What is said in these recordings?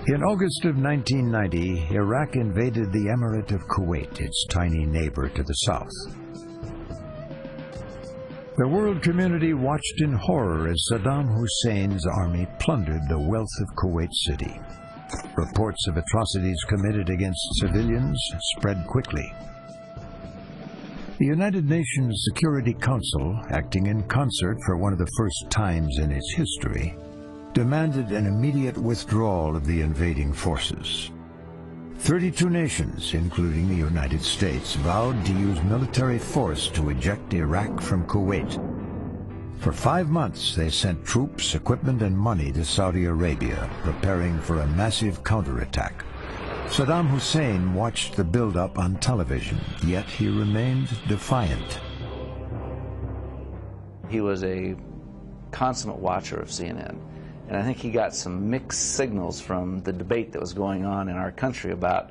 In August of 1990, Iraq invaded the Emirate of Kuwait, its tiny neighbor to the south. The world community watched in horror as Saddam Hussein's army plundered the wealth of Kuwait City. Reports of atrocities committed against civilians spread quickly. The United Nations Security Council, acting in concert for one of the first times in its history, demanded an immediate withdrawal of the invading forces. 32 nations, including the United States, vowed to use military force to eject Iraq from Kuwait. For 5 months, they sent troops, equipment, and money to Saudi Arabia, preparing for a massive counterattack. Saddam Hussein watched the buildup on television, yet he remained defiant. He was a consummate watcher of CNN. And I think he got some mixed signals from the debate that was going on in our country about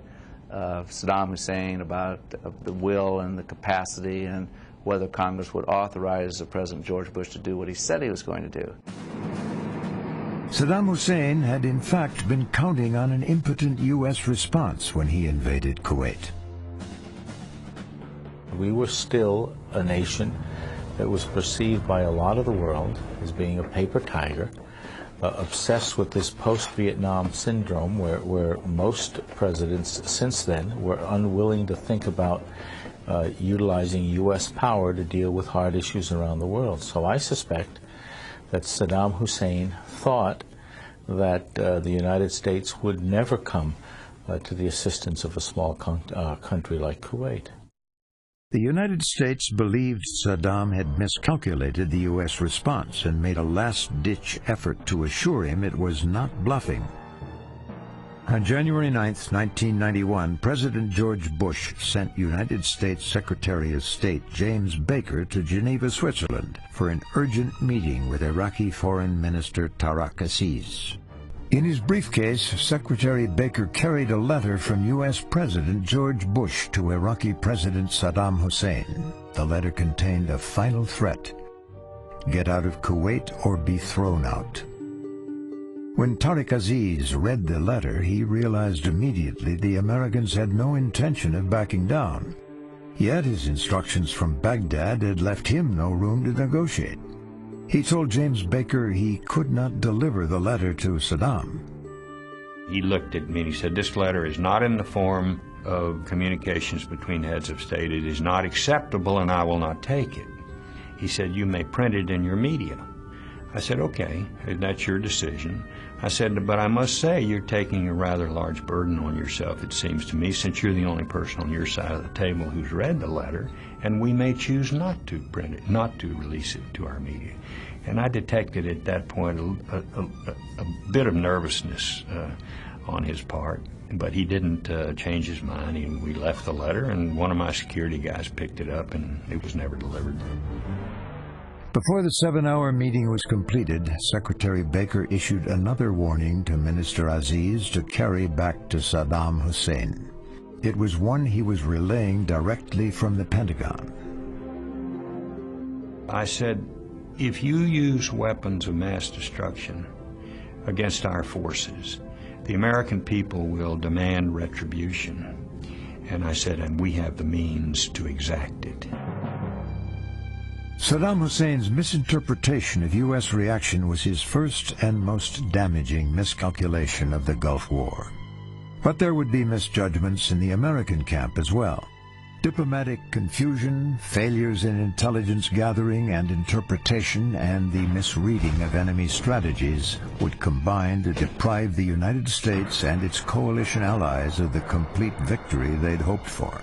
Saddam Hussein, about the will and the capacity, and whether Congress would authorize President George Bush to do what he said he was going to do. Saddam Hussein had in fact been counting on an impotent U.S. response when he invaded Kuwait. We were still a nation that was perceived by a lot of the world as being a paper tiger, obsessed with this post-Vietnam syndrome where most presidents since then were unwilling to think about utilizing U.S. power to deal with hard issues around the world. So I suspect that Saddam Hussein thought that the United States would never come to the assistance of a small country like Kuwait. The United States believed Saddam had miscalculated the U.S. response and made a last-ditch effort to assure him it was not bluffing. On January 9, 1991, President George Bush sent United States Secretary of State James Baker to Geneva, Switzerland, for an urgent meeting with Iraqi Foreign Minister Tariq Aziz. In his briefcase, Secretary Baker carried a letter from U.S. President George Bush to Iraqi President Saddam Hussein. The letter contained a final threat: get out of Kuwait or be thrown out. When Tariq Aziz read the letter, he realized immediately the Americans had no intention of backing down. Yet his instructions from Baghdad had left him no room to negotiate. He told James Baker he could not deliver the letter to Saddam. He looked at me and he said, "This letter is not in the form of communications between heads of state. It is not acceptable and I will not take it." He said, "You may print it in your media." I said, "Okay, that's your decision." I said, "But I must say you're taking a rather large burden on yourself, it seems to me, since you're the only person on your side of the table who's read the letter, and we may choose not to print it, not to release it to our media." And I detected at that point a bit of nervousness on his part, but he didn't change his mind. We left the letter, and one of my security guys picked it up, and it was never delivered. Before the 7-hour meeting was completed, Secretary Baker issued another warning to Minister Aziz to carry back to Saddam Hussein. It was one he was relaying directly from the Pentagon. I said, "If you use weapons of mass destruction against our forces, the American people will demand retribution." And I said, "And we have the means to exact it." Saddam Hussein's misinterpretation of U.S. reaction was his first and most damaging miscalculation of the Gulf War. But there would be misjudgments in the American camp as well. Diplomatic confusion, failures in intelligence gathering and interpretation, and the misreading of enemy strategies would combine to deprive the United States and its coalition allies of the complete victory they'd hoped for.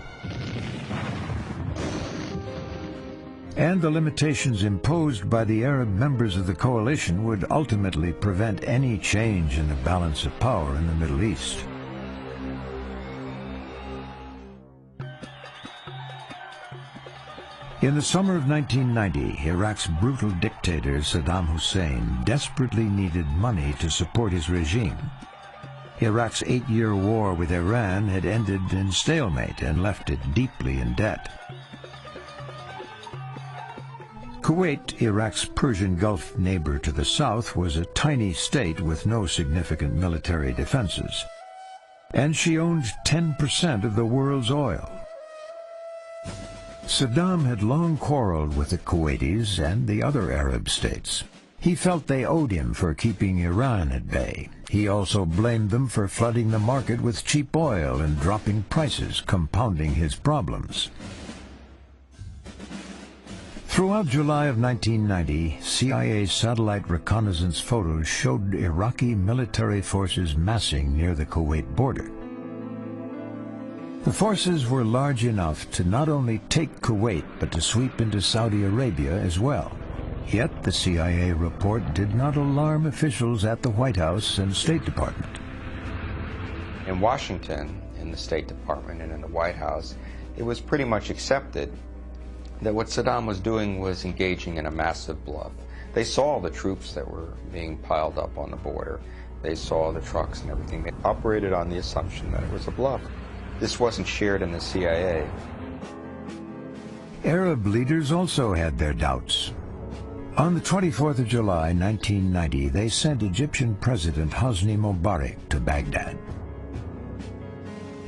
And the limitations imposed by the Arab members of the coalition would ultimately prevent any change in the balance of power in the Middle East. In the summer of 1990, Iraq's brutal dictator Saddam Hussein desperately needed money to support his regime. Iraq's 8-year war with Iran had ended in stalemate and left it deeply in debt. Kuwait, Iraq's Persian Gulf neighbor to the south, was a tiny state with no significant military defenses. And she owned 10% of the world's oil. Saddam had long quarreled with the Kuwaitis and the other Arab states. He felt they owed him for keeping Iran at bay. He also blamed them for flooding the market with cheap oil and dropping prices, compounding his problems. Throughout July of 1990, CIA satellite reconnaissance photos showed Iraqi military forces massing near the Kuwait border. The forces were large enough to not only take Kuwait, but to sweep into Saudi Arabia as well. Yet the CIA report did not alarm officials at the White House and State Department. In Washington, in the State Department and in the White House, it was pretty much accepted that what Saddam was doing was engaging in a massive bluff. They saw the troops that were being piled up on the border. They saw the trucks and everything. They operated on the assumption that it was a bluff. This wasn't shared in the CIA. Arab leaders also had their doubts. On the 24th of July, 1990, they sent Egyptian President Hosni Mubarak to Baghdad.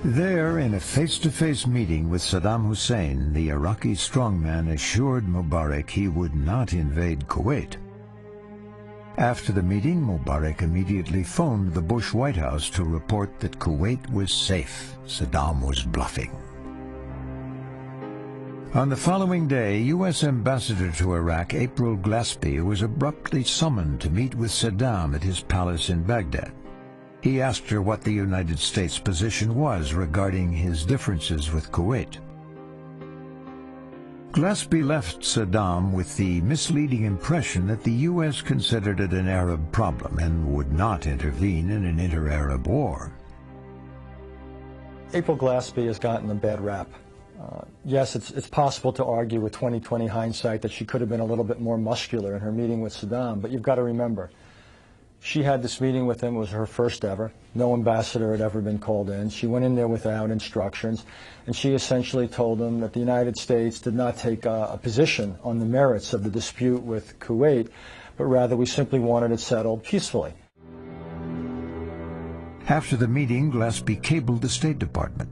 There, in a face-to-face meeting with Saddam Hussein, the Iraqi strongman assured Mubarak he would not invade Kuwait. After the meeting, Mubarak immediately phoned the Bush White House to report that Kuwait was safe. Saddam was bluffing. On the following day, U.S. Ambassador to Iraq, April Glaspie, was abruptly summoned to meet with Saddam at his palace in Baghdad. He asked her what the United States position was regarding his differences with Kuwait. Glaspie left Saddam with the misleading impression that the U.S. considered it an Arab problem and would not intervene in an inter-Arab war. April Glaspie has gotten a bad rap. Yes, it's possible to argue with 20/20 hindsight that she could have been a little bit more muscular in her meeting with Saddam, but you've got to remember, she had this meeting with him. It was her first ever. No ambassador had ever been called in. She went in there without instructions, and she essentially told him that the United States did not take a position on the merits of the dispute with Kuwait, but rather we simply wanted it settled peacefully. After the meeting, Glaspie cabled the State Department.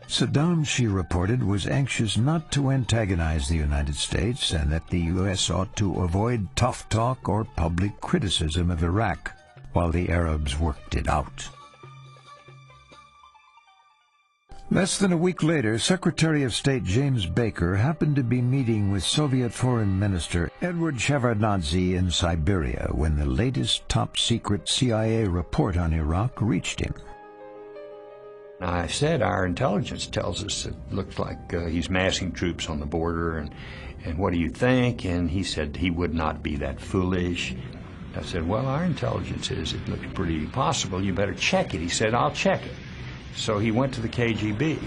Saddam, she reported, was anxious not to antagonize the United States and that the U.S. ought to avoid tough talk or public criticism of Iraq while the Arabs worked it out. Less than a week later, Secretary of State James Baker happened to be meeting with Soviet Foreign Minister Edward Shevardnadze in Siberia when the latest top-secret CIA report on Iraq reached him. I said, our intelligence tells us it looks like he's massing troops on the border, and what do you think? And he said he would not be that foolish. I said, well, our intelligence is it looks pretty possible. You better check it. He said, I'll check it. So he went to the KGB,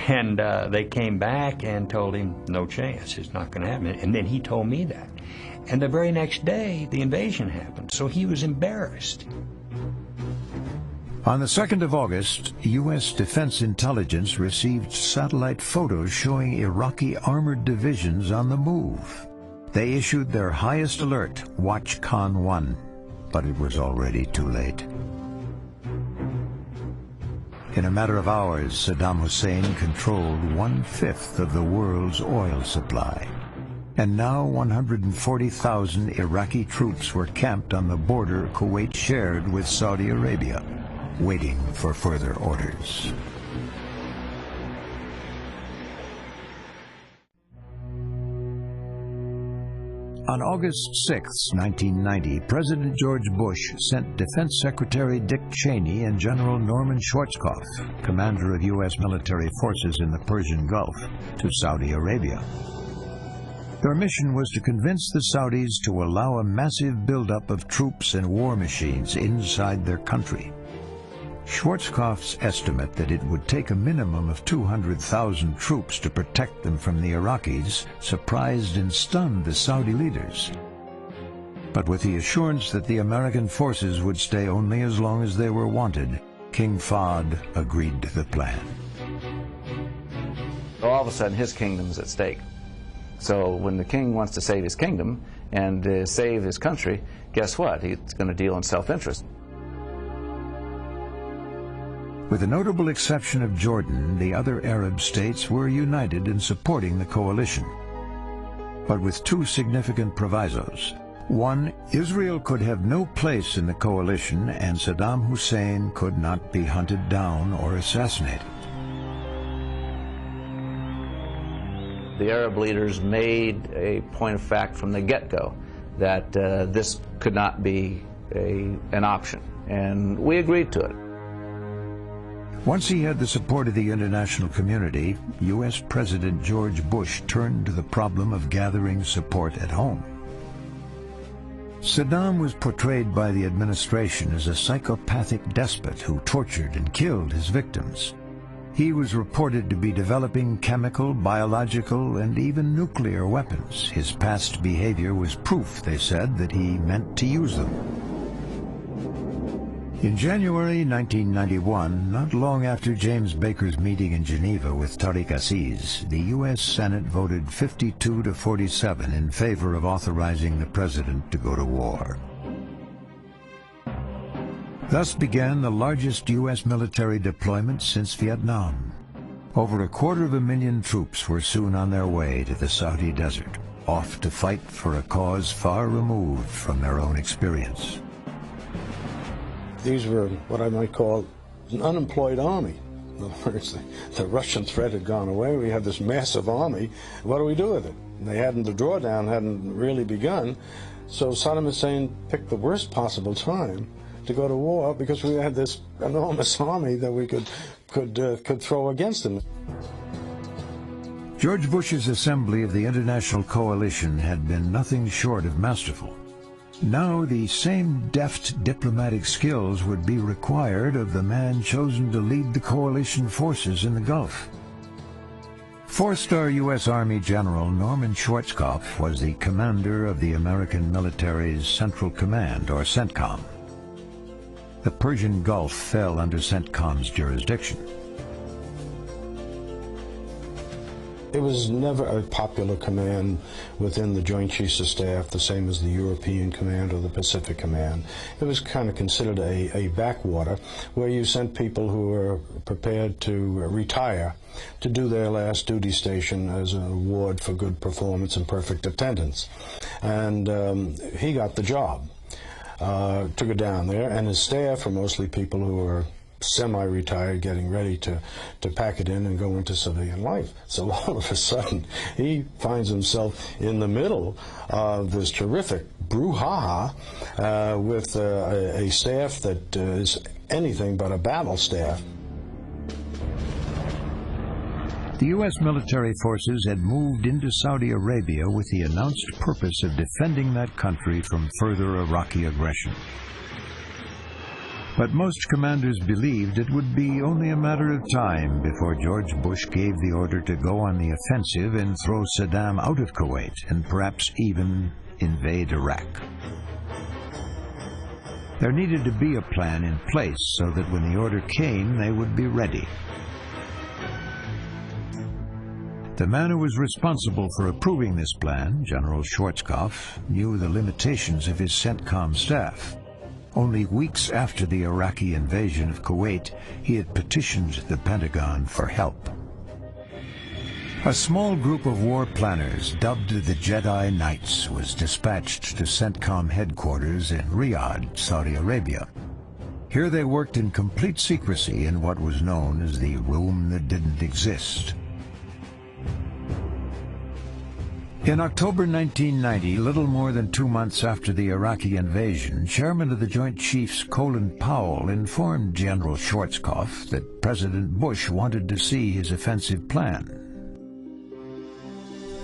and they came back and told him, no chance, it's not going to happen. And then he told me that. And the very next day, the invasion happened, so he was embarrassed. On the 2nd of August, U.S. Defense Intelligence received satellite photos showing Iraqi armored divisions on the move. They issued their highest alert, Watch Con 1, but it was already too late. In a matter of hours, Saddam Hussein controlled 1/5 of the world's oil supply. And now 140,000 Iraqi troops were camped on the border Kuwait shared with Saudi Arabia, waiting for further orders. On August 6, 1990, President George Bush sent Defense Secretary Dick Cheney and General Norman Schwarzkopf, commander of U.S. military forces in the Persian Gulf, to Saudi Arabia. Their mission was to convince the Saudis to allow a massive buildup of troops and war machines inside their country. Schwarzkopf's estimate that it would take a minimum of 200,000 troops to protect them from the Iraqis surprised and stunned the Saudi leaders. But with the assurance that the American forces would stay only as long as they were wanted, King Fahd agreed to the plan. All of a sudden, his kingdom's at stake. So when the king wants to save his kingdom and save his country, guess what? He's going to deal in self-interest. With the notable exception of Jordan, the other Arab states were united in supporting the coalition, but with two significant provisos. One, Israel could have no place in the coalition, and Saddam Hussein could not be hunted down or assassinated. The Arab leaders made a point of fact from the get-go that this could not be an option, and we agreed to it. Once he had the support of the international community, U.S. President George Bush turned to the problem of gathering support at home. Saddam was portrayed by the administration as a psychopathic despot who tortured and killed his victims. He was reported to be developing chemical, biological, and even nuclear weapons. His past behavior was proof, they said, that he meant to use them. In January 1991, not long after James Baker's meeting in Geneva with Tariq Aziz, the U.S. Senate voted 52 to 47 in favor of authorizing the president to go to war. Thus began the largest U.S. military deployment since Vietnam. Over 250,000 troops were soon on their way to the Saudi desert, off to fight for a cause far removed from their own experience. These were what I might call an unemployed army. In other words, the Russian threat had gone away. We had this massive army. What do we do with it? The drawdown hadn't really begun. So Saddam Hussein picked the worst possible time to go to war because we had this enormous army that we could throw against him. George Bush's assembly of the international coalition had been nothing short of masterful. Now the same deft diplomatic skills would be required of the man chosen to lead the coalition forces in the Gulf. Four-star U.S. Army General Norman Schwarzkopf was the commander of the American military's Central Command, or CENTCOM. The Persian Gulf fell under CENTCOM's jurisdiction. It was never a popular command within the Joint Chiefs of Staff, the same as the European Command or the Pacific Command. It was kind of considered a backwater where you sent people who were prepared to retire to do their last duty station as an award for good performance and perfect attendance. And he got the job to go down there, and his staff were mostly people who were semi-retired, getting ready to pack it in and go into civilian life. So all of a sudden, he finds himself in the middle of this terrific brouhaha with a staff that is anything but a battle staff. The U.S. military forces had moved into Saudi Arabia with the announced purpose of defending that country from further Iraqi aggression. But most commanders believed it would be only a matter of time before George Bush gave the order to go on the offensive and throw Saddam out of Kuwait and perhaps even invade Iraq. There needed to be a plan in place so that when the order came, they would be ready. The man who was responsible for approving this plan, General Schwarzkopf, knew the limitations of his CENTCOM staff. Only weeks after the Iraqi invasion of Kuwait, he had petitioned the Pentagon for help. A small group of war planners, dubbed the Jedi Knights, was dispatched to CENTCOM headquarters in Riyadh, Saudi Arabia. Here they worked in complete secrecy in what was known as the room that didn't exist. In October 1990, little more than 2 months after the Iraqi invasion, Chairman of the Joint Chiefs Colin Powell informed General Schwarzkopf that President Bush wanted to see his offensive plan.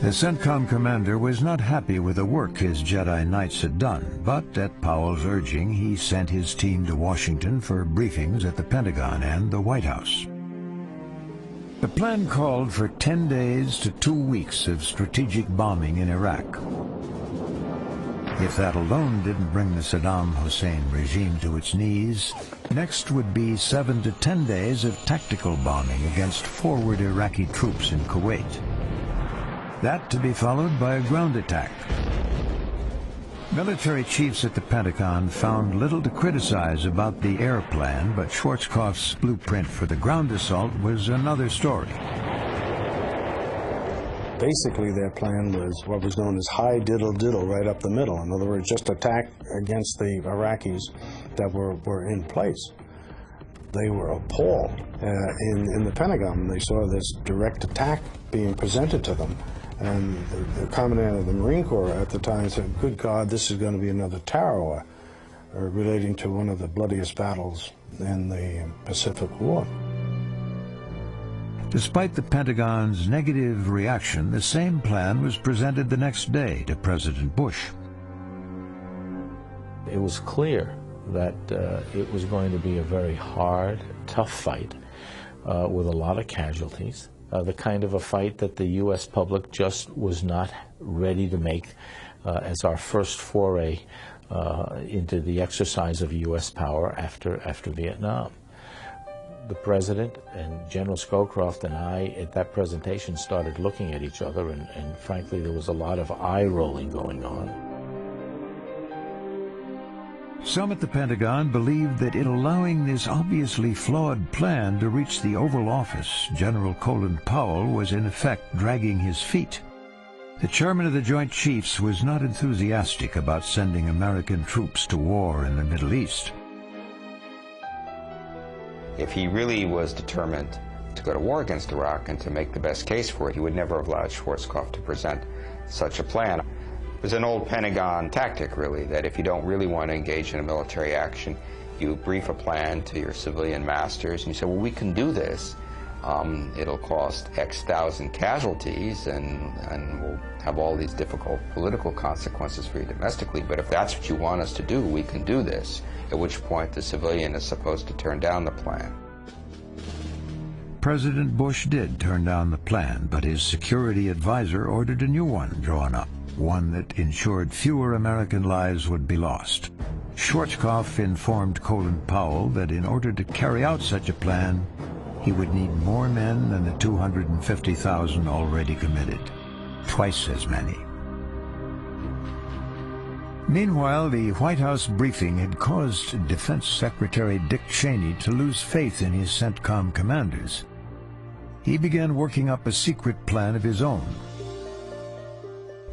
The CENTCOM commander was not happy with the work his Jedi Knights had done, but at Powell's urging, he sent his team to Washington for briefings at the Pentagon and the White House. The plan called for 10 days to 2 weeks of strategic bombing in Iraq. If that alone didn't bring the Saddam Hussein regime to its knees, next would be 7 to 10 days of tactical bombing against forward Iraqi troops in Kuwait. that to be followed by a ground attack. Military chiefs at the Pentagon found little to criticize about the air plan, but Schwarzkopf's blueprint for the ground assault was another story. Basically, their plan was what was known as high diddle-diddle right up the middle. In other words, just attack against the Iraqis that were in place. They were appalled in the Pentagon. They saw this direct attack being presented to them. And the Commandant of the Marine Corps at the time said, good God, this is going to be another Tarawa, relating to one of the bloodiest battles in the Pacific War. Despite the Pentagon's negative reaction, the same plan was presented the next day to President Bush. It was clear that it was going to be a very hard, tough fight with a lot of casualties. The kind of a fight that the U.S. public just was not ready to make as our first foray into the exercise of U.S. power after Vietnam. The President and General Scowcroft and I, at that presentation, started looking at each other, and frankly, there was a lot of eye-rolling going on. Some at the Pentagon believed that in allowing this obviously flawed plan to reach the Oval Office, General Colin Powell was in effect dragging his feet. The chairman of the Joint Chiefs was not enthusiastic about sending American troops to war in the Middle East. If he really was determined to go to war against Iraq and to make the best case for it, he would never have allowed Schwarzkopf to present such a plan. It was an old Pentagon tactic, really, that if you don't really want to engage in a military action, you brief a plan to your civilian masters, and you say, well, we can do this. It'll cost X thousand casualties, and we'll have all these difficult political consequences for you domestically, but if that's what you want us to do, we can do this, at which point the civilian is supposed to turn down the plan. President Bush did turn down the plan, but his security advisor ordered a new one drawn up, one that ensured fewer American lives would be lost. Schwarzkopf informed Colin Powell that in order to carry out such a plan, he would need more men than the 250,000 already committed, twice as many. Meanwhile, the White House briefing had caused Defense Secretary Dick Cheney to lose faith in his CENTCOM commanders. He began working up a secret plan of his own.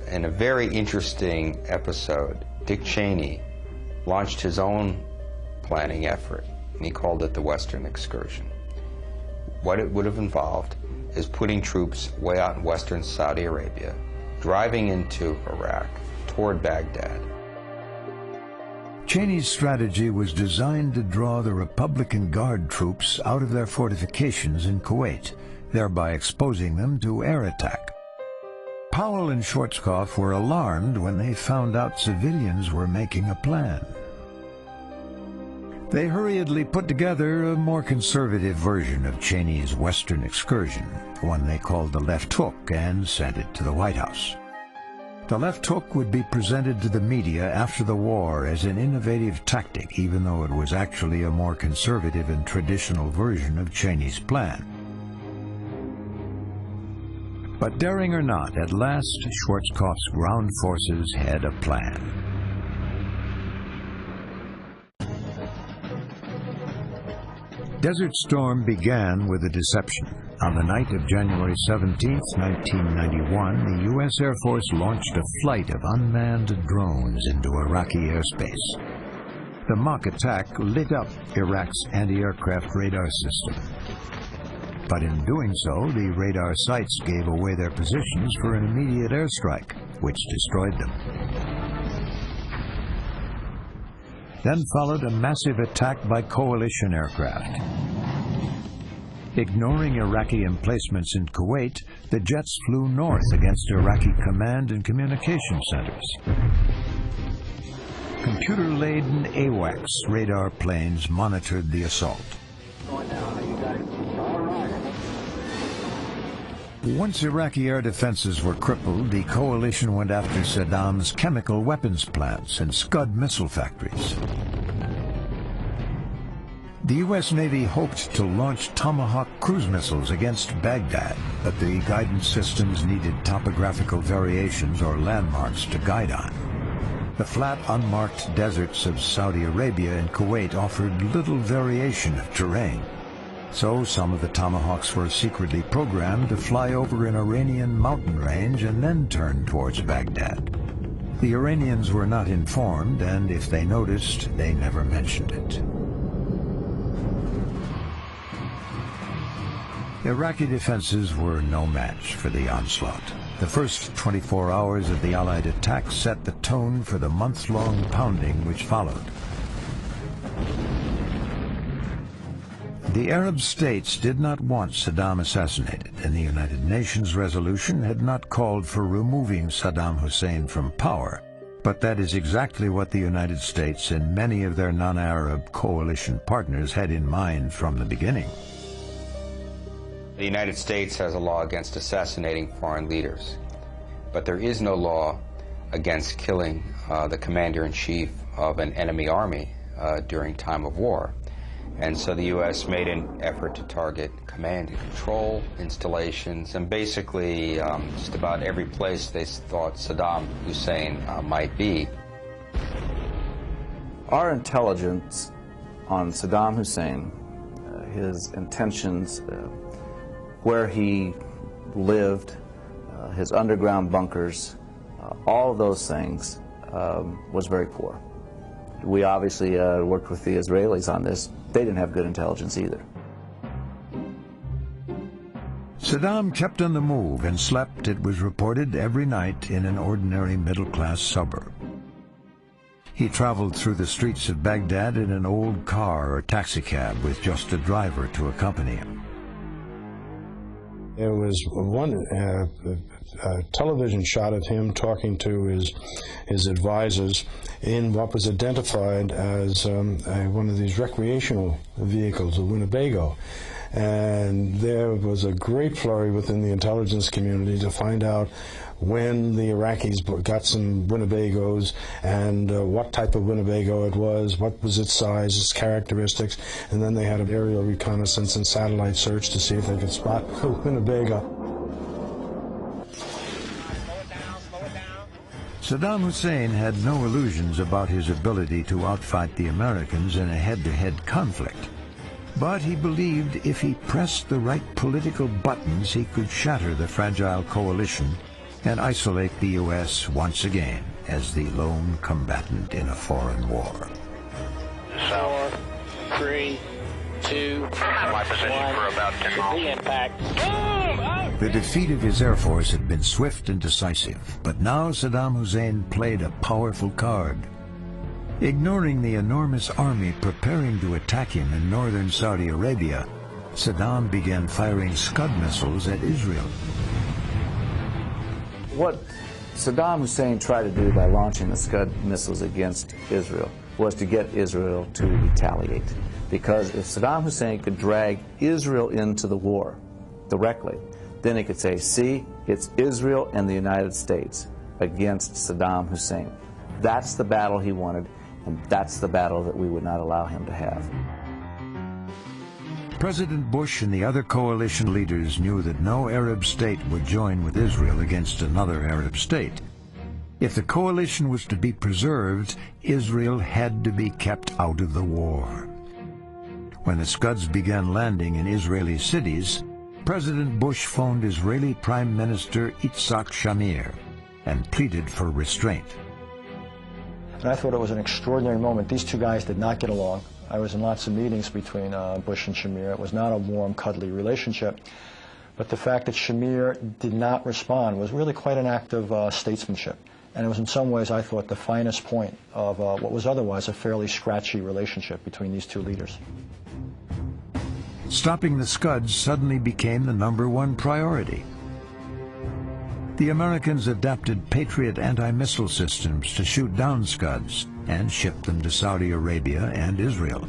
In a very interesting episode, Dick Cheney launched his own planning effort, and he called it the Western Excursion. What it would have involved is putting troops way out in western Saudi Arabia, driving into Iraq, toward Baghdad. Cheney's strategy was designed to draw the Republican Guard troops out of their fortifications in Kuwait, thereby exposing them to air attack. Powell and Schwarzkopf were alarmed when they found out civilians were making a plan. They hurriedly put together a more conservative version of Cheney's Western Excursion, one they called the Left Hook, and sent it to the White House. The left hook would be presented to the media after the war as an innovative tactic, even though it was actually a more conservative and traditional version of Cheney's plan. But daring or not, at last Schwarzkopf's ground forces had a plan. Desert Storm began with a deception. On the night of January 17, 1991, the U.S. Air Force launched a flight of unmanned drones into Iraqi airspace. The mock attack lit up Iraq's anti-aircraft radar system. But in doing so, the radar sites gave away their positions for an immediate airstrike, which destroyed them. Then followed a massive attack by coalition aircraft. Ignoring Iraqi emplacements in Kuwait, the jets flew north against Iraqi command and communication centers. Computer-laden AWACS radar planes monitored the assault. Once Iraqi air defenses were crippled, the coalition went after Saddam's chemical weapons plants and Scud missile factories. The U.S. Navy hoped to launch Tomahawk cruise missiles against Baghdad, but the guidance systems needed topographical variations or landmarks to guide on. The flat, unmarked deserts of Saudi Arabia and Kuwait offered little variation of terrain. So some of the Tomahawks were secretly programmed to fly over an Iranian mountain range and then turn towards Baghdad. The Iranians were not informed, and if they noticed, they never mentioned it. Iraqi defenses were no match for the onslaught. The first 24 hours of the Allied attack set the tone for the months-long pounding which followed. The Arab states did not want Saddam assassinated, and the United Nations resolution had not called for removing Saddam Hussein from power. But that is exactly what the United States and many of their non-Arab coalition partners had in mind from the beginning. The United States has a law against assassinating foreign leaders, but there is no law against killing the commander-in-chief of an enemy army during time of war. And so the U.S. made an effort to target command and control installations and basically just about every place they thought Saddam Hussein might be. Our intelligence on Saddam Hussein, his intentions, where he lived, his underground bunkers, all of those things was very poor. We obviously worked with the Israelis on this. They didn't have good intelligence either. Saddam kept on the move and slept, it was reported, every night in an ordinary middle-class suburb. He traveled through the streets of Baghdad in an old car or taxicab with just a driver to accompany him. There was one television shot of him talking to his advisors in what was identified as one of these recreational vehicles, a Winnebago. And there was a great flurry within the intelligence community to find out when the Iraqis got some Winnebagos and what type of Winnebago it was, what was its size, its characteristics, and then they had an aerial reconnaissance and satellite search to see if they could spot the Winnebago. Saddam Hussein had no illusions about his ability to outfight the Americans in a head-to-head conflict. But he believed if he pressed the right political buttons, he could shatter the fragile coalition and isolate the U.S. once again as the lone combatant in a foreign war. 4, 3, 2, 1, for about 10 the impact. Boom! The defeat of his Air Force had been swift and decisive, but now Saddam Hussein played a powerful card. Ignoring the enormous army preparing to attack him in northern Saudi Arabia, Saddam began firing Scud missiles at Israel. What Saddam Hussein tried to do by launching the Scud missiles against Israel was to get Israel to retaliate. Because if Saddam Hussein could drag Israel into the war directly, then he could say, see, it's Israel and the United States against Saddam Hussein. That's the battle he wanted, and that's the battle that we would not allow him to have. President Bush and the other coalition leaders knew that no Arab state would join with Israel against another Arab state. If the coalition was to be preserved, Israel had to be kept out of the war. When the Scuds began landing in Israeli cities, President Bush phoned Israeli Prime Minister Yitzhak Shamir and pleaded for restraint. And I thought it was an extraordinary moment. These two guys did not get along. I was in lots of meetings between Bush and Shamir. It was not a warm, cuddly relationship. But the fact that Shamir did not respond was really quite an act of statesmanship. And it was in some ways, I thought, the finest point of what was otherwise a fairly scratchy relationship between these two leaders. Stopping the Scuds suddenly became the #1 priority. The Americans adapted Patriot anti-missile systems to shoot down Scuds and shipped them to Saudi Arabia and Israel.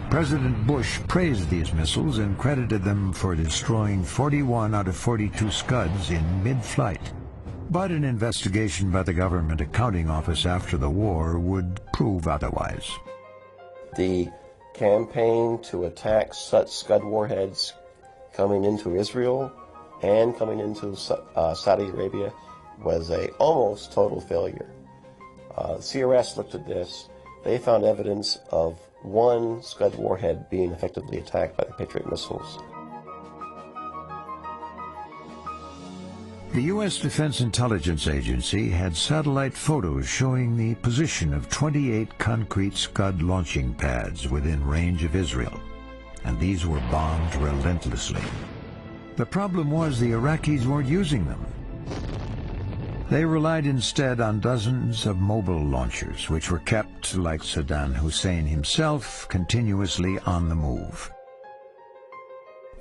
President Bush praised these missiles and credited them for destroying 41 out of 42 Scuds in mid-flight. But an investigation by the Government Accounting Office after the war would prove otherwise. The campaign to attack such Scud warheads coming into Israel and coming into Saudi Arabia was a almost total failure. CRS looked at this. They found evidence of one Scud warhead being effectively attacked by the Patriot missiles. The U.S. Defense Intelligence Agency had satellite photos showing the position of 28 concrete Scud launching pads within range of Israel, and these were bombed relentlessly. The problem was the Iraqis weren't using them. They relied instead on dozens of mobile launchers, which were kept, like Saddam Hussein himself, continuously on the move.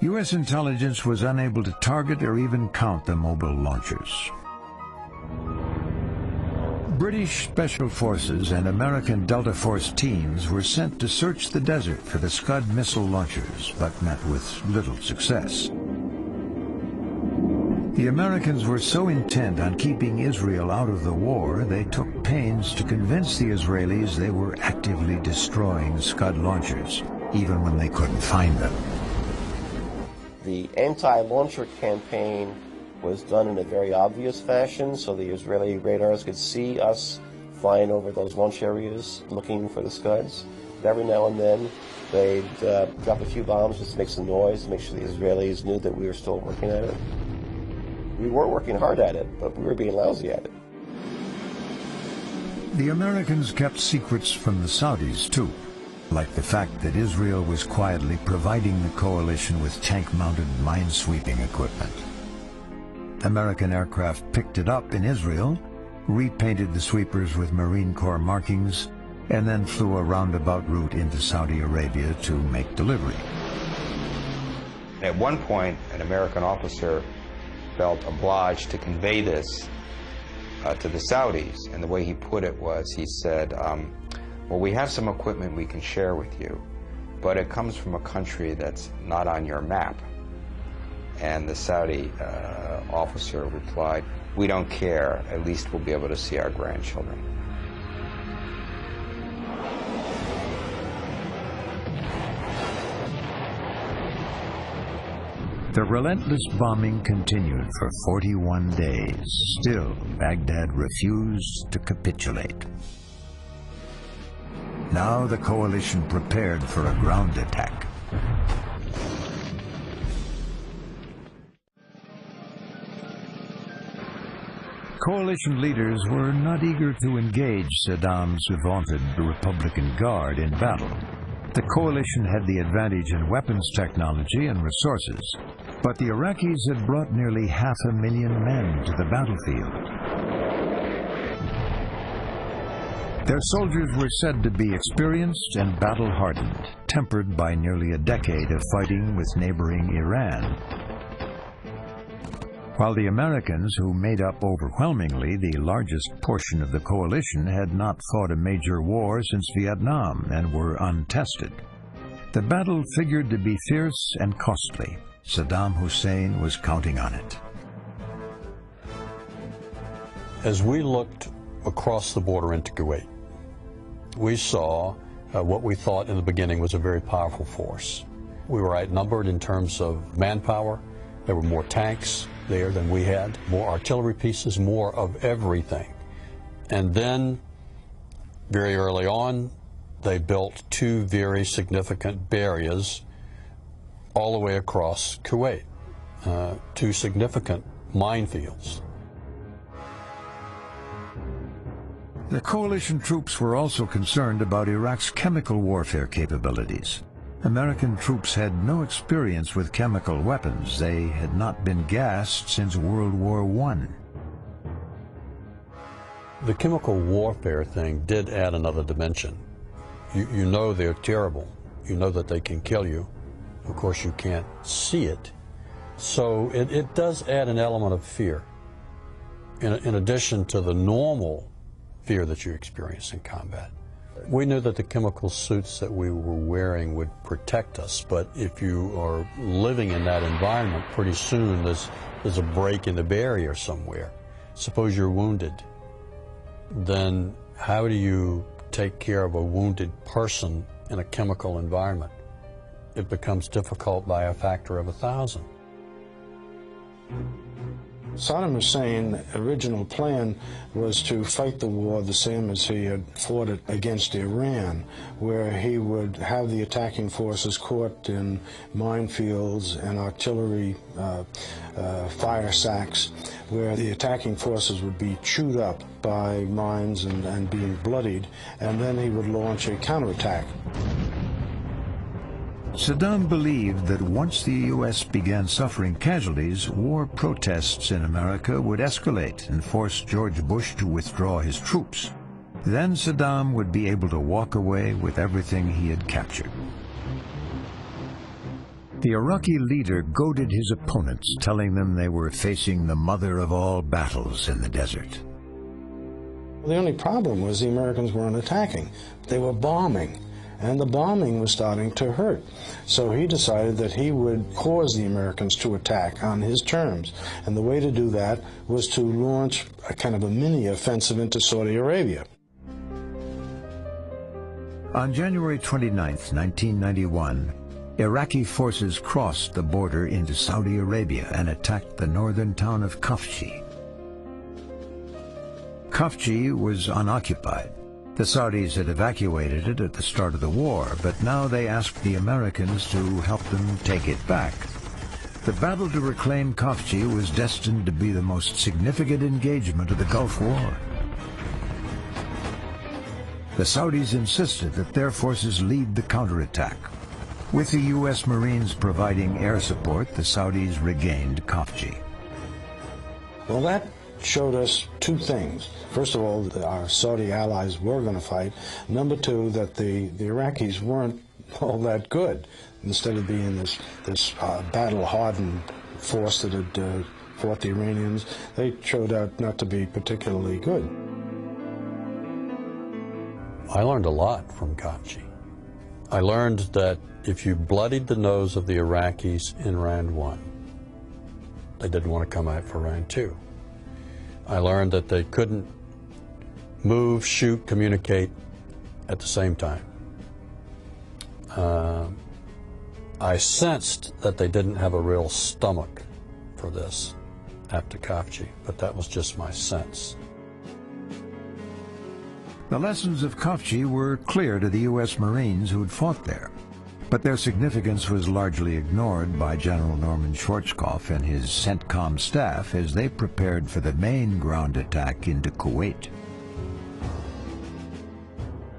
U.S. intelligence was unable to target or even count the mobile launchers. British Special Forces and American Delta Force teams were sent to search the desert for the Scud missile launchers, but met with little success. The Americans were so intent on keeping Israel out of the war, they took pains to convince the Israelis they were actively destroying Scud launchers, even when they couldn't find them. The anti-launcher campaign was done in a very obvious fashion, so the Israeli radars could see us flying over those launch areas looking for the Scuds. But every now and then, they'd drop a few bombs just to make some noise, to make sure the Israelis knew that we were still working at it. We were working hard at it, but we were being lousy at it. The Americans kept secrets from the Saudis, too, like the fact that Israel was quietly providing the coalition with tank-mounted mine-sweeping equipment. American aircraft picked it up in Israel, repainted the sweepers with Marine Corps markings, and then flew a roundabout route into Saudi Arabia to make delivery. At one point, an American officer felt obliged to convey this to the Saudis, and the way he put it was, he said, well, we have some equipment we can share with you, but it comes from a country that's not on your map. And the Saudi officer replied, we don't care, at least we'll be able to see our grandchildren. The relentless bombing continued for 41 days. Still, Baghdad refused to capitulate. Now the coalition prepared for a ground attack. Coalition leaders were not eager to engage Saddam's vaunted Republican Guard in battle. The coalition had the advantage in weapons technology and resources, but the Iraqis had brought nearly 500,000 men to the battlefield. Their soldiers were said to be experienced and battle-hardened, tempered by nearly a decade of fighting with neighboring Iran. While the Americans, who made up overwhelmingly the largest portion of the coalition, had not fought a major war since Vietnam and were untested. The battle figured to be fierce and costly. Saddam Hussein was counting on it. As we looked across the border into Kuwait, we saw what we thought in the beginning was a very powerful force. We were outnumbered in terms of manpower. There were more tanks there than we had, more artillery pieces, more of everything. And then, very early on, they built two very significant barriers all the way across Kuwait, two significant minefields. The coalition troops were also concerned about Iraq's chemical warfare capabilities. American troops had no experience with chemical weapons. They had not been gassed since World War I. The chemical warfare thing did add another dimension. You know they're terrible. You know that they can kill you. Of course, you can't see it. So it does add an element of fear, in addition to the normal fear that you experience in combat. We knew that the chemical suits that we were wearing would protect us, but if you are living in that environment, pretty soon there's a break in the barrier somewhere. Suppose you're wounded. Then how do you take care of a wounded person in a chemical environment. It becomes difficult by a factor of 1,000. Saddam Hussein's original plan was to fight the war the same as he had fought it against Iran, where he would have the attacking forces caught in minefields and artillery fire sacks, where the attacking forces would be chewed up by mines and being bloodied, and then he would launch a counterattack. Saddam believed that once the U.S. began suffering casualties, war protests in America would escalate and force George Bush to withdraw his troops. Then Saddam would be able to walk away with everything he had captured. The Iraqi leader goaded his opponents, telling them they were facing the mother of all battles in the desert. The only problem was the Americans weren't attacking. They were bombing. And the bombing was starting to hurt. So he decided that he would cause the Americans to attack on his terms. And the way to do that was to launch a kind of a mini offensive into Saudi Arabia. On January 29, 1991, Iraqi forces crossed the border into Saudi Arabia and attacked the northern town of Khafji. Khafji was unoccupied. The Saudis had evacuated it at the start of the war, but now they asked the Americans to help them take it back. The battle to reclaim Khafji was destined to be the most significant engagement of the Gulf War. The Saudis insisted that their forces lead the counterattack. With the U.S. Marines providing air support, the Saudis regained Khafji. Well, that showed us two things. First of all, that our Saudi allies were going to fight. Number two, that the Iraqis weren't all that good. Instead of being this battle-hardened force that had fought the Iranians, they turned out not to be particularly good. I learned a lot from Khafji. I learned that if you bloodied the nose of the Iraqis in round 1, they didn't want to come out for round 2. I learned that they couldn't move, shoot, communicate at the same time. I sensed that they didn't have a real stomach for this after Khafji, but that was just my sense. The lessons of Khafji were clear to the U.S. Marines who had fought there, but their significance was largely ignored by General Norman Schwarzkopf and his CENTCOM staff as they prepared for the main ground attack into Kuwait.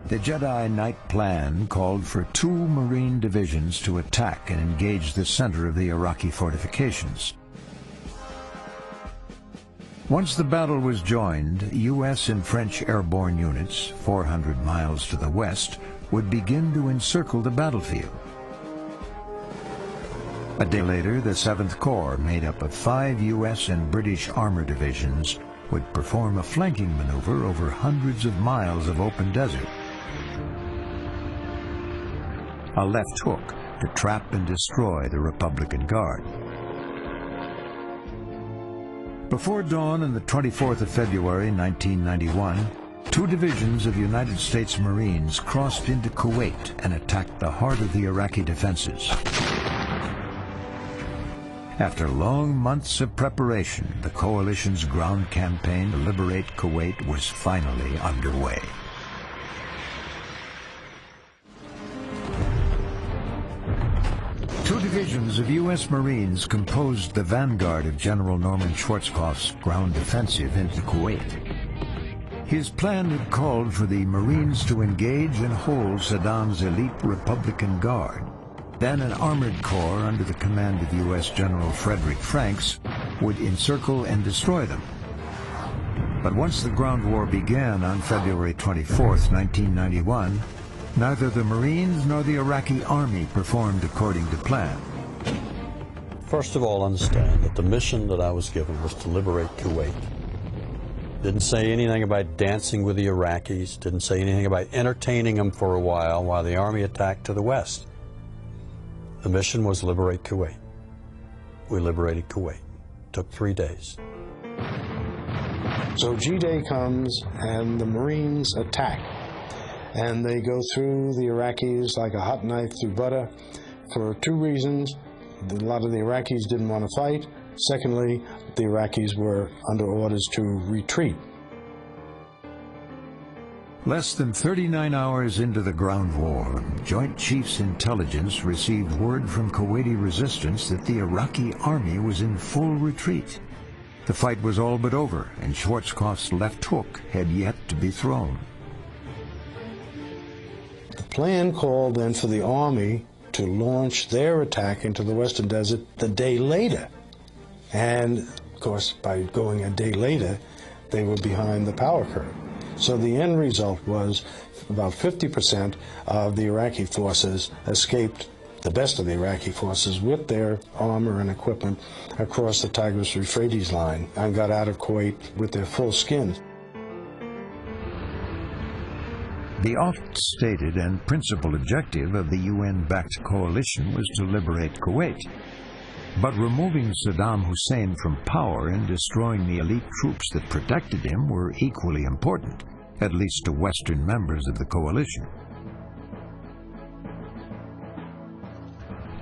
The Jedi Knight plan called for 2 Marine divisions to attack and engage the center of the Iraqi fortifications. Once the battle was joined, U.S. and French airborne units, 400 miles to the west, would begin to encircle the battlefield. A day later, the 7th Corps, made up of 5 U.S. and British armor divisions, would perform a flanking maneuver over hundreds of miles of open desert. A left hook to trap and destroy the Republican Guard. Before dawn on the 24th of February, 1991, 2 divisions of United States Marines crossed into Kuwait and attacked the heart of the Iraqi defenses. After long months of preparation, the coalition's ground campaign to liberate Kuwait was finally underway. Two divisions of U.S. Marines composed the vanguard of General Norman Schwarzkopf's ground offensive into Kuwait. His plan had called for the Marines to engage and hold Saddam's elite Republican Guard. Then an armored corps under the command of U.S. General Frederick Franks would encircle and destroy them. But once the ground war began on February 24, 1991, neither the Marines nor the Iraqi army performed according to plan. First of all, understand that the mission that I was given was to liberate Kuwait. Didn't say anything about dancing with the Iraqis, didn't say anything about entertaining them for a while the army attacked to the west. The mission was liberate Kuwait. We liberated Kuwait. Took 3 days. So G-Day comes and the Marines attack. and they go through the Iraqis like a hot knife through butter for two reasons. A lot of the Iraqis didn't want to fight. Secondly, the Iraqis were under orders to retreat. Less than 39 hours into the ground war, Joint Chiefs Intelligence received word from Kuwaiti resistance that the Iraqi army was in full retreat. The fight was all but over, and Schwarzkopf's left hook had yet to be thrown. The plan called then for the army to launch their attack into the Western Desert the day later. And, of course, by going a day later, they were behind the power curve. So the end result was about 50% of the Iraqi forces escaped, the best of the Iraqi forces, with their armor and equipment across the Tigris-Euphrates line and got out of Kuwait with their full skins. The oft-stated and principal objective of the UN-backed coalition was to liberate Kuwait. But removing Saddam Hussein from power and destroying the elite troops that protected him were equally important, at least to Western members of the coalition.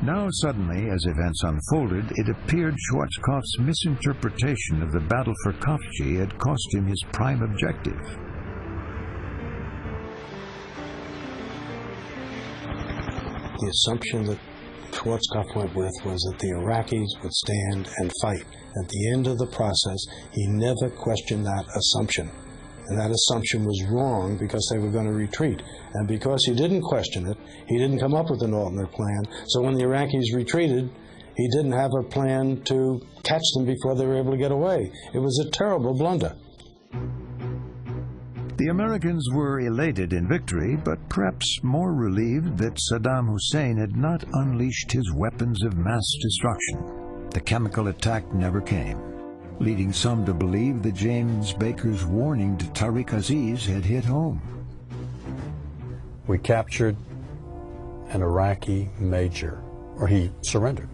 Now suddenly, as events unfolded, it appeared Schwarzkopf's misinterpretation of the battle for Khafji had cost him his prime objective. The assumption that Schwarzkopf went with was that the Iraqis would stand and fight. At the end of the process, he never questioned that assumption. And that assumption was wrong because they were going to retreat. And because he didn't question it, he didn't come up with an alternate plan. So when the Iraqis retreated, he didn't have a plan to catch them before they were able to get away. It was a terrible blunder. The Americans were elated in victory, but perhaps more relieved that Saddam Hussein had not unleashed his weapons of mass destruction. The chemical attack never came, leading some to believe that James Baker's warning to Tariq Aziz had hit home. We captured an Iraqi major, or he surrendered.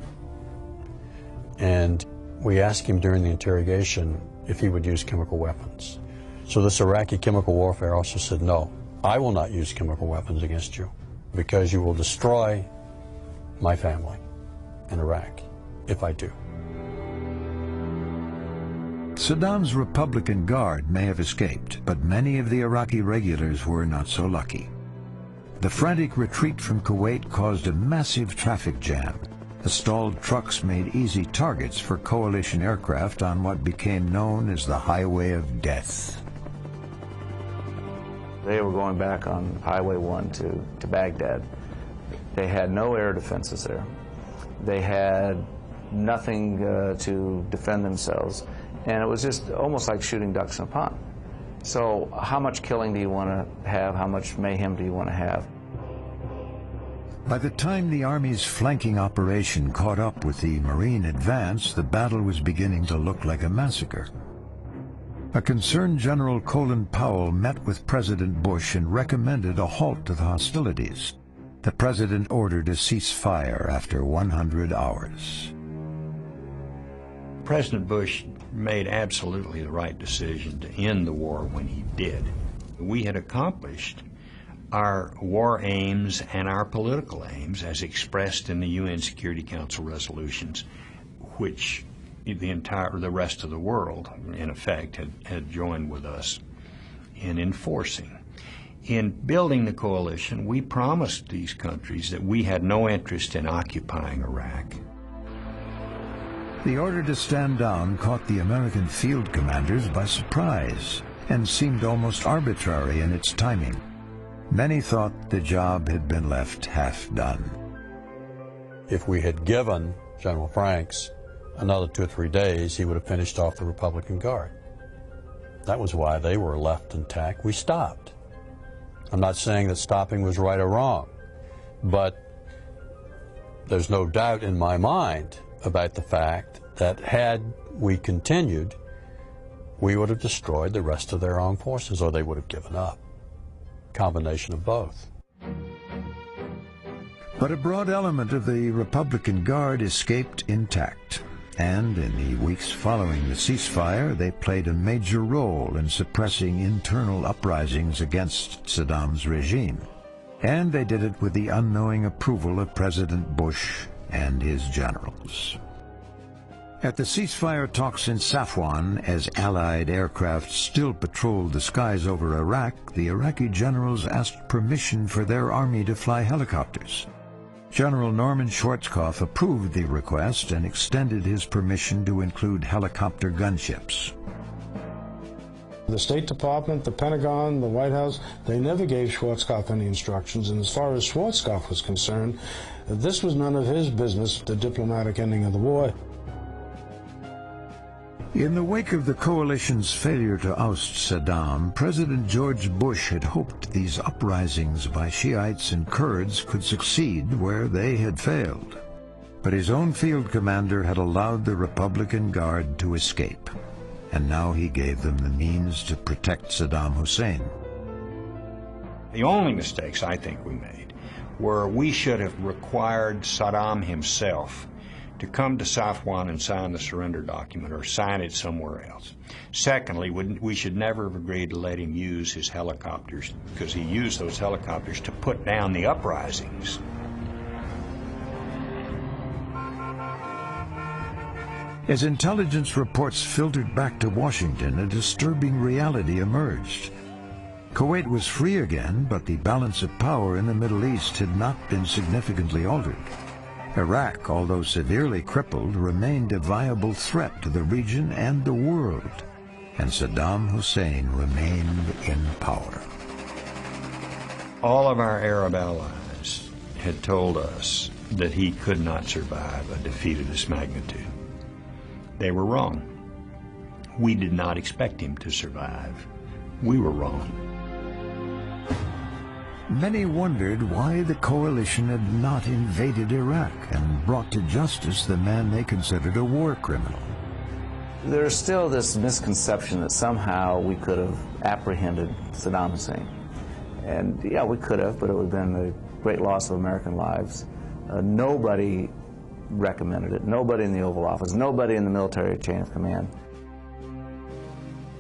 And we asked him during the interrogation if he would use chemical weapons. So this Iraqi chemical warfare officer said, no, I will not use chemical weapons against you because you will destroy my family in Iraq if I do. Saddam's Republican Guard may have escaped, but many of the Iraqi regulars were not so lucky. The frantic retreat from Kuwait caused a massive traffic jam. The stalled trucks made easy targets for coalition aircraft on what became known as the Highway of Death. They were going back on Highway 1 to Baghdad. They had no air defenses there. They had nothing to defend themselves. And it was just almost like shooting ducks in a pond. So how much killing do you want to have? How much mayhem do you want to have? By the time the Army's flanking operation caught up with the Marine advance, the battle was beginning to look like a massacre. A concerned General Colin Powell met with President Bush and recommended a halt to the hostilities. The President ordered a ceasefire after 100 hours. President Bush made absolutely the right decision to end the war when he did. We had accomplished our war aims and our political aims as expressed in the UN Security Council resolutions, which the rest of the world, in effect, had joined with us in enforcing. In building the coalition, we promised these countries that we had no interest in occupying Iraq. The order to stand down caught the American field commanders by surprise and seemed almost arbitrary in its timing. Many thought the job had been left half done. If we had given General Franks another 2 or 3 days, he would have finished off the Republican Guard. That was why they were left intact. We stopped. I'm not saying that stopping was right or wrong, but there's no doubt in my mind about the fact that had we continued, we would have destroyed the rest of their armed forces, or they would have given up. Combination of both. But a broad element of the Republican Guard escaped intact. and in the weeks following the ceasefire, they played a major role in suppressing internal uprisings against Saddam's regime. And they did it with the unknowing approval of President Bush and his generals. At the ceasefire talks in Safwan, as Allied aircraft still patrolled the skies over Iraq, the Iraqi generals asked permission for their army to fly helicopters. General Norman Schwarzkopf approved the request and extended his permission to include helicopter gunships. The State Department, the Pentagon, the White House, they never gave Schwarzkopf any instructions, and as far as Schwarzkopf was concerned, this was none of his business, the diplomatic ending of the war. In the wake of the coalition's failure to oust Saddam, President George Bush had hoped these uprisings by Shiites and Kurds could succeed where they had failed. But his own field commander had allowed the Republican Guard to escape, and now he gave them the means to protect Saddam Hussein. The only mistakes I think we made were we should have required Saddam himself to come to Safwan and sign the surrender document or sign it somewhere else. Secondly, we should never have agreed to let him use his helicopters, because he used those helicopters to put down the uprisings. As intelligence reports filtered back to Washington, a disturbing reality emerged. Kuwait was free again, but the balance of power in the Middle East had not been significantly altered. Iraq, although severely crippled, remained a viable threat to the region and the world, and Saddam Hussein remained in power. All of our Arab allies had told us that he could not survive a defeat of this magnitude. They were wrong. We did not expect him to survive. We were wrong. Many wondered why the coalition had not invaded Iraq and brought to justice the man they considered a war criminal. There's still this misconception that somehow we could have apprehended Saddam Hussein. And yeah, we could have, but it would have been a great loss of American lives. Nobody recommended it. Nobody in the Oval Office. Nobody in the military chain of command.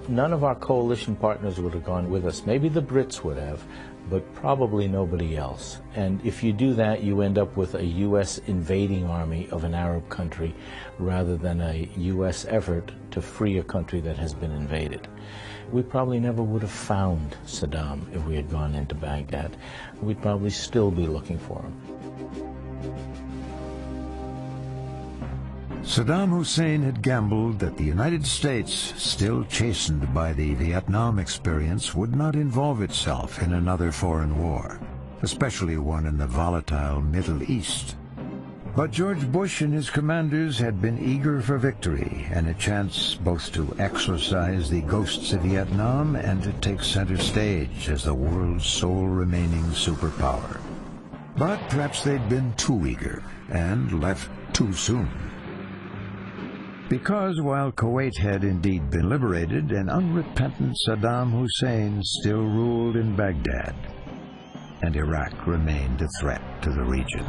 None of our coalition partners would have gone with us. Maybe the Brits would have, but probably nobody else. And if you do that, you end up with a U.S. invading army of an Arab country rather than a U.S. effort to free a country that has been invaded. We probably never would have found Saddam if we had gone into Baghdad. We'd probably still be looking for him. Saddam Hussein had gambled that the United States, still chastened by the Vietnam experience, would not involve itself in another foreign war, especially one in the volatile Middle East. But George Bush and his commanders had been eager for victory and a chance both to exorcise the ghosts of Vietnam and to take center stage as the world's sole remaining superpower. But perhaps they'd been too eager and left too soon. Because while Kuwait had indeed been liberated, an unrepentant Saddam Hussein still ruled in Baghdad, and Iraq remained a threat to the region.